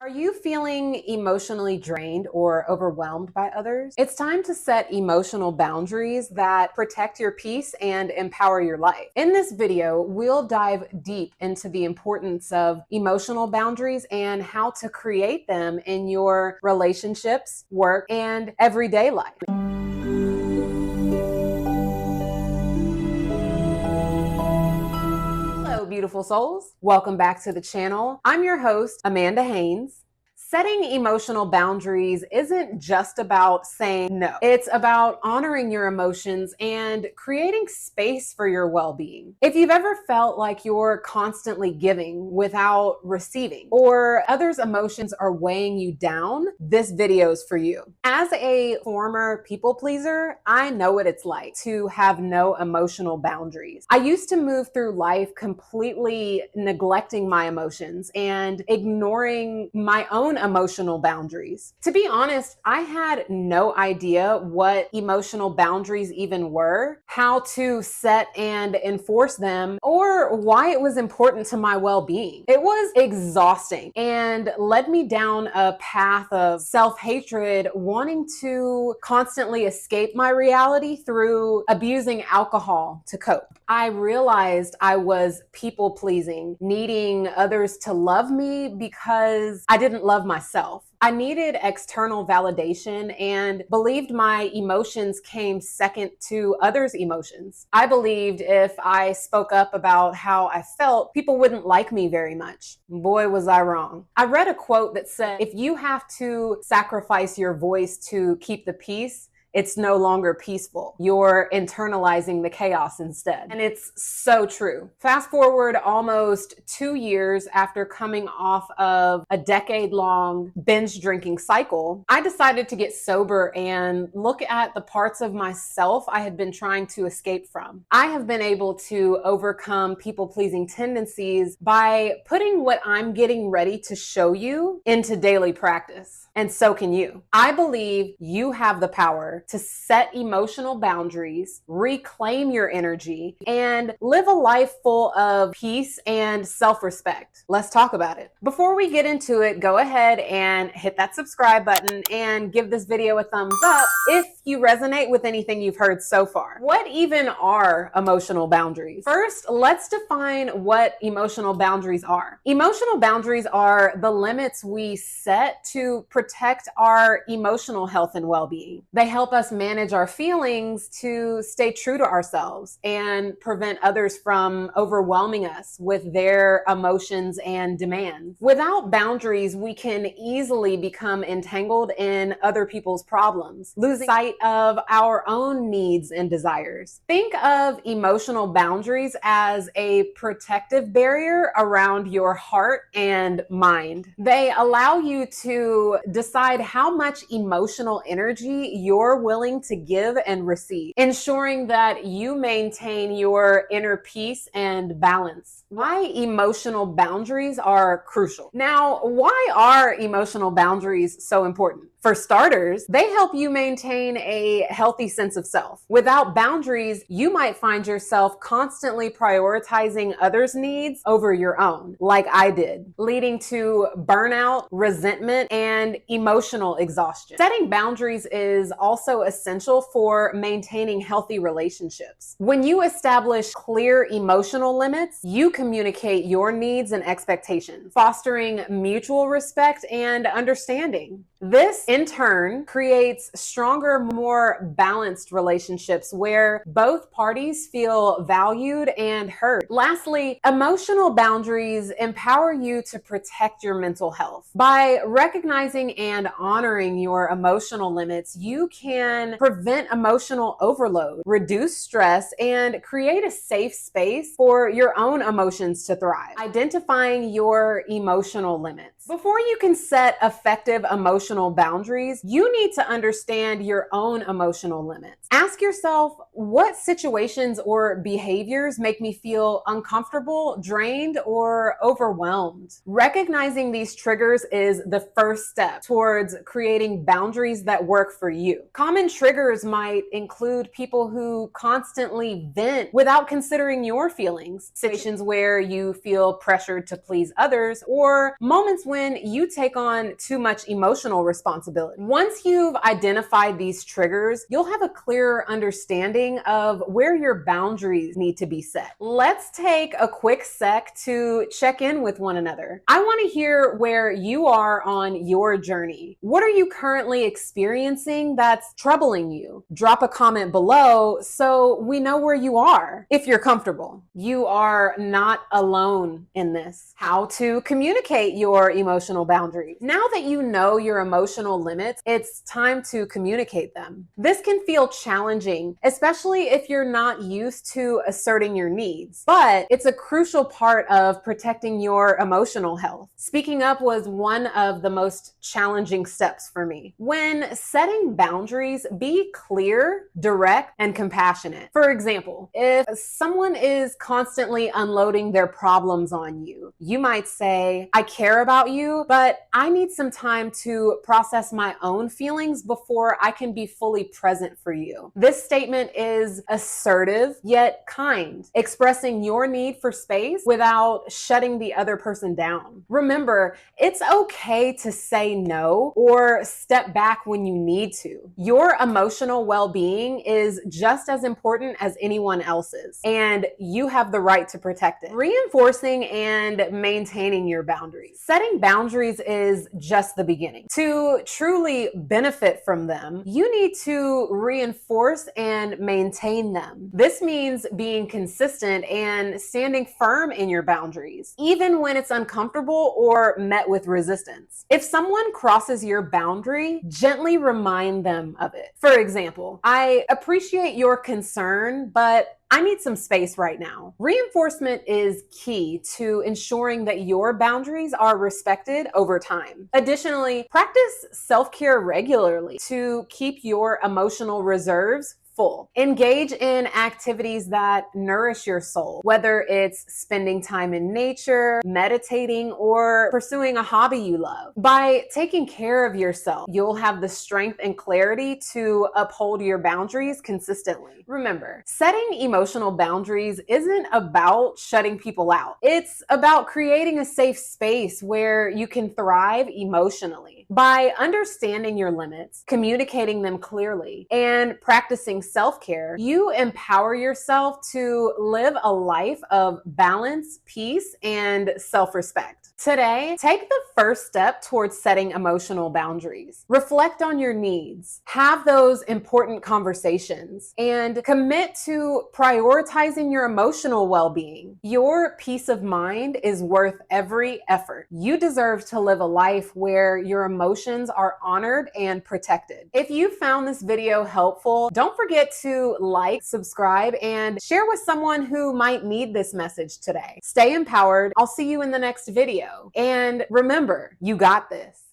Are you feeling emotionally drained or overwhelmed by others? It's time to set emotional boundaries that protect your peace and empower your life. In this video, we'll dive deep into the importance of emotional boundaries and how to create them in your relationships, work, and everyday life. Hello, beautiful souls. Welcome back to the channel. I'm your host, Amanda Haynes. Setting emotional boundaries isn't just about saying no. It's about honoring your emotions and creating space for your well-being. If you've ever felt like you're constantly giving without receiving, or others' emotions are weighing you down, this video is for you. As a former people pleaser, I know what it's like to have no emotional boundaries. I used to move through life completely neglecting my emotions and ignoring my own emotional boundaries. To be honest, I had no idea what emotional boundaries even were, how to set and enforce them, or why it was important to my well-being. It was exhausting and led me down a path of self-hatred, wanting to constantly escape my reality through abusing alcohol to cope. I realized I was people pleasing, needing others to love me because I didn't love myself. I needed external validation and believed my emotions came second to others' emotions. I believed if I spoke up about how I felt, people wouldn't like me very much. Boy, was I wrong. I read a quote that said, if you have to sacrifice your voice to keep the peace, it's no longer peaceful. You're internalizing the chaos instead. And it's so true. Fast forward almost 2 years after coming off of a decade-long binge drinking cycle, I decided to get sober and look at the parts of myself I had been trying to escape from. I have been able to overcome people-pleasing tendencies by putting what I'm getting ready to show you into daily practice. And so can you. I believe you have the power to set emotional boundaries, reclaim your energy, and live a life full of peace and self-respect. Let's talk about it. Before we get into it, go ahead and hit that subscribe button and give this video a thumbs up if you resonate with anything you've heard so far. What even are emotional boundaries? First, let's define what emotional boundaries are. Emotional boundaries are the limits we set to protect our emotional health and well-being. They help us manage our feelings to stay true to ourselves and prevent others from overwhelming us with their emotions and demands. Without boundaries, we can easily become entangled in other people's problems, losing sight of our own needs and desires. Think of emotional boundaries as a protective barrier around your heart and mind. They allow you to decide how much emotional energy you're willing to give and receive, ensuring that you maintain your inner peace and balance. Why emotional boundaries are crucial. Now, why are emotional boundaries so important? For starters, they help you maintain a healthy sense of self. Without boundaries, you might find yourself constantly prioritizing others' needs over your own, like I did, leading to burnout, resentment, and emotional exhaustion. Setting boundaries is also essential for maintaining healthy relationships. When you establish clear emotional limits, you communicate your needs and expectations, fostering mutual respect and understanding. This, in turn, creates stronger, more balanced relationships where both parties feel valued and heard. Lastly, emotional boundaries empower you to protect your mental health. By recognizing and honoring your emotional limits, you can prevent emotional overload, reduce stress, and create a safe space for your own emotions to thrive. Identifying your emotional limits. Before you can set effective emotional boundaries, you need to understand your own emotional limits. Ask yourself, what situations or behaviors make me feel uncomfortable, drained, or overwhelmed? Recognizing these triggers is the first step towards creating boundaries that work for you. Common triggers might include people who constantly vent without considering your feelings, situations where you feel pressured to please others, or moments when when you take on too much emotional responsibility. Once you've identified these triggers, you'll have a clearer understanding of where your boundaries need to be set. Let's take a quick sec to check in with one another. I want to hear where you are on your journey. What are you currently experiencing that's troubling you? Drop a comment below so we know where you are. If you're comfortable, you are not alone in this. How to communicate your emotional boundaries. Now that you know your emotional limits, it's time to communicate them. This can feel challenging, especially if you're not used to asserting your needs, but it's a crucial part of protecting your emotional health. Speaking up was one of the most challenging steps for me. When setting boundaries, be clear, direct, and compassionate. For example, if someone is constantly unloading their problems on you, you might say, I care about you, but I need some time to process my own feelings before I can be fully present for you. This statement is assertive yet kind, expressing your need for space without shutting the other person down. Remember, it's okay to say no or step back when you need to. Your emotional well-being is just as important as anyone else's, and you have the right to protect it. Reinforcing and maintaining your boundaries. Setting boundaries is just the beginning. To truly benefit from them, you need to reinforce and maintain them. This means being consistent and standing firm in your boundaries, even when it's uncomfortable or met with resistance. If someone crosses your boundary, gently remind them of it. For example, I appreciate your concern, but I need some space right now. Reinforcement is key to ensuring that your boundaries are respected over time. Additionally, practice self-care regularly to keep your emotional reserves full. Engage in activities that nourish your soul, whether it's spending time in nature, meditating, or pursuing a hobby you love. By taking care of yourself, you'll have the strength and clarity to uphold your boundaries consistently. Remember, setting emotional boundaries isn't about shutting people out. It's about creating a safe space where you can thrive emotionally. By understanding your limits, communicating them clearly, and practicing self-care, you empower yourself to live a life of balance, peace, and self-respect. Today, take the first step towards setting emotional boundaries. Reflect on your needs, have those important conversations, and commit to prioritizing your emotional well-being. Your peace of mind is worth every effort. You deserve to live a life where your emotions are honored and protected. If you found this video helpful, don't forget to like, subscribe, and share with someone who might need this message today. Stay empowered. I'll see you in the next video. And remember, you got this.